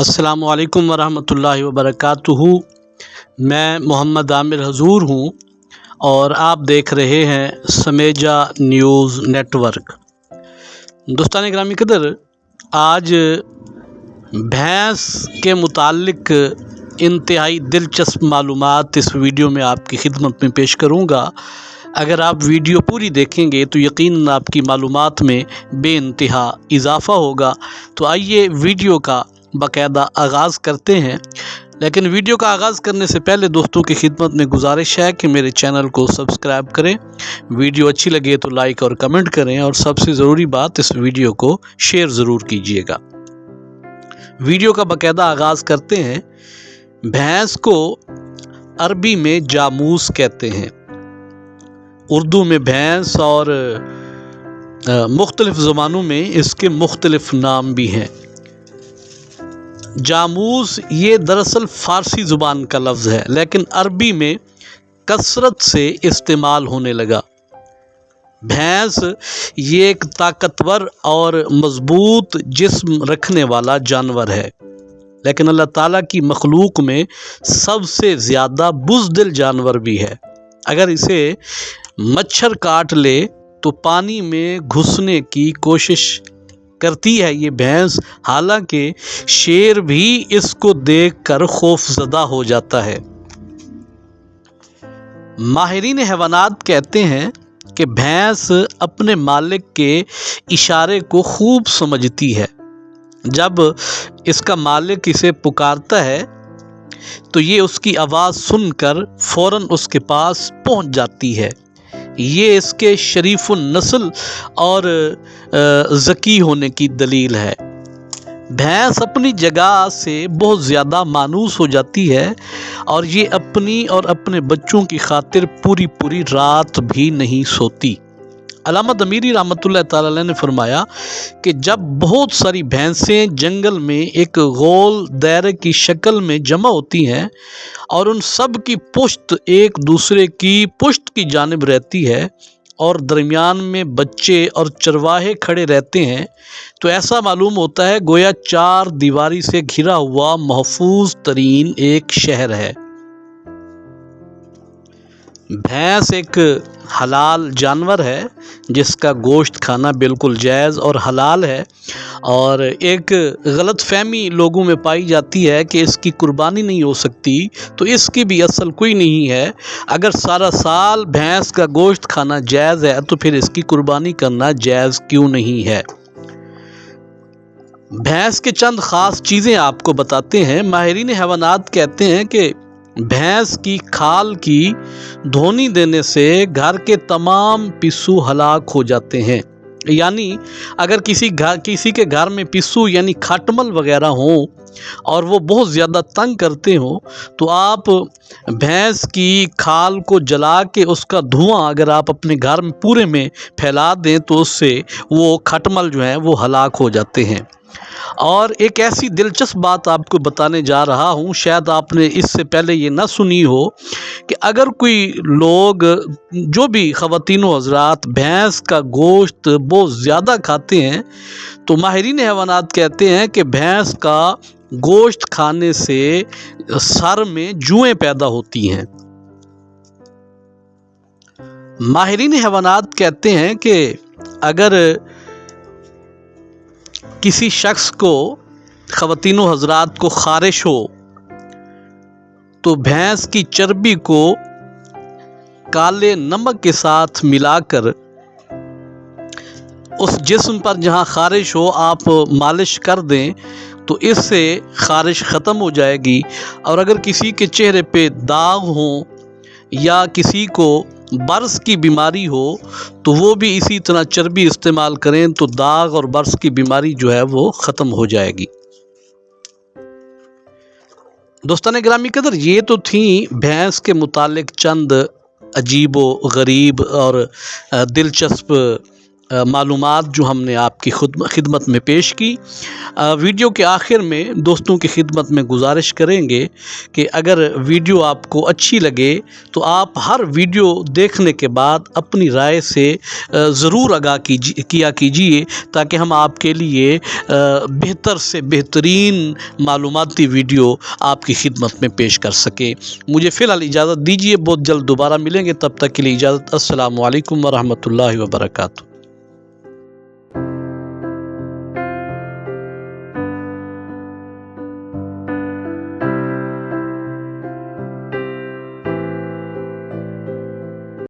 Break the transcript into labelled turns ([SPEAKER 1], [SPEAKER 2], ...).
[SPEAKER 1] अस्सलामु अलैकुम वरहमतुल्लाहि वबरकातुहू। मैं मोहम्मद आमिर हजूर हूँ और आप देख रहे हैं समेजा न्यूज़ नेटवर्क। दोस्तान ग्रामी कदर, आज भैंस के मुतालिक इंतहाई दिलचस्प मालूमात इस वीडियो में आपकी खिदमत में पेश करूँगा। अगर आप वीडियो पूरी देखेंगे तो यकीनन आपकी मालूमात में बेइंतहा इजाफ़ा होगा। तो आइए वीडियो का बाकायदा आगाज़ करते हैं। लेकिन वीडियो का आगाज़ करने से पहले दोस्तों की खिदमत में गुजारिश है कि मेरे चैनल को सब्सक्राइब करें, वीडियो अच्छी लगे तो लाइक और कमेंट करें, और सबसे ज़रूरी बात, इस वीडियो को शेयर ज़रूर कीजिएगा। वीडियो का बाकायदा आगाज़ करते हैं। भैंस को अरबी में जामूस कहते हैं, उर्दू में भैंस, और मुख्तलिफ़ ज़बानों में इसके मुख्तलिफ़ नाम भी हैं। जामूस ये दरअसल फ़ारसी ज़ुबान का लफ्ज़ है, लेकिन अरबी में कसरत से इस्तेमाल होने लगा। भैंस ये एक ताकतवर और मज़बूत जिस्म रखने वाला जानवर है, लेकिन अल्लाह ताला की मखलूक में सबसे ज़्यादा बुज़दिल जानवर भी है। अगर इसे मच्छर काट ले तो पानी में घुसने की कोशिश करती है ये भैंस, हालांकि शेर भी इसको देखकर खौफज़दा हो जाता है। माहिरीन हैवानात कहते हैं कि भैंस अपने मालिक के इशारे को खूब समझती है। जब इसका मालिक इसे पुकारता है तो ये उसकी आवाज़ सुनकर फ़ौरन उसके पास पहुंच जाती है। ये इसके शरीफ़ुन नस्ल और ज़की होने की दलील है। भैंस अपनी जगह से बहुत ज़्यादा मानूस हो जाती है और ये अपनी और अपने बच्चों की खातिर पूरी पूरी रात भी नहीं सोती। अल्लामा दमीरी रहमतुल्लाह ताला अलैह ने फरमाया कि जब बहुत सारी भैंसें जंगल में एक गोल दायरे की शक्ल में जमा होती हैं और उन सब की पुश्त एक दूसरे की पुश्त की जानिब रहती है और दरमियान में बच्चे और चरवाहे खड़े रहते हैं, तो ऐसा मालूम होता है गोया चार दीवारी से घिरा हुआ महफूज तरीन एक शहर है। भैंस एक हलाल जानवर है जिसका गोश्त खाना बिल्कुल जायज़ और हलाल है, और एक गलत फहमी लोगों में पाई जाती है कि इसकी कुर्बानी नहीं हो सकती, तो इसकी भी असल कोई नहीं है। अगर सारा साल भैंस का गोश्त खाना जायज़ है तो फिर इसकी कुर्बानी करना जायज़ क्यों नहीं है। भैंस के चंद ख़ास चीज़ें आपको बताते हैं। माहिरीन हैवानात कहते हैं कि भैंस की खाल की धोनी देने से घर के तमाम पिस्सू हलाक हो जाते हैं। यानी अगर किसी के घर में पिस्सू यानी खटमल वगैरह हों और वो बहुत ज़्यादा तंग करते हों, तो आप भैंस की खाल को जला के उसका धुआं अगर आप अपने घर में पूरे में फैला दें तो उससे वो खटमल जो हैं वो हलाक हो जाते हैं। और एक ऐसी दिलचस्प बात आपको बताने जा रहा हूँ, शायद आपने इससे पहले ये ना सुनी हो, कि अगर कोई लोग, जो भी ख़वातीनो हज़रात भैंस का गोश्त बहुत ज़्यादा खाते हैं, तो माहिरीन हैवानात कहते हैं कि भैंस का गोश्त खाने से सर में जुएँ पैदा होती हैं। माहिरीन हैवानात कहते हैं कि अगर किसी शख्स को, ख़वातीनो हज़रात को ख़ारिश हो तो भैंस की चर्बी को काले नमक के साथ मिलाकर उस जिस्म पर जहां ख़ारिश हो आप मालिश कर दें तो इससे ख़ारिश ख़त्म हो जाएगी। और अगर किसी के चेहरे पे दाग हों या किसी को बर्स की बीमारी हो तो वो भी इसी तरह चर्बी इस्तेमाल करें तो दाग और बर्स की बीमारी जो है वो ख़त्म हो जाएगी। दोस्तान ग्रामी कदर, ये तो थी भैंस के मुतालिक चंद अजीब व गरीब और दिलचस्प معلومات جو ہم نے آپ کی خدمت میں پیش کی۔ ویڈیو کے آخر میں دوستوں کی خدمت میں گزارش کریں گے کہ اگر ویڈیو آپ کو اچھی لگے تو آپ ہر ویڈیو دیکھنے کے بعد اپنی رائے سے ضرور آگاہ کیا کیجیے، تاکہ ہم آپ کے لیے بہتر سے بہترین معلوماتی ویڈیو آپ کی خدمت میں پیش کر سکیں۔ مجھے فی الحال اجازت دیجیے، بہت جلد دوبارہ ملیں گے، تب تک کے لیے اجازت۔ السلام علیکم ورحمۃ اللہ وبرکاتہ۔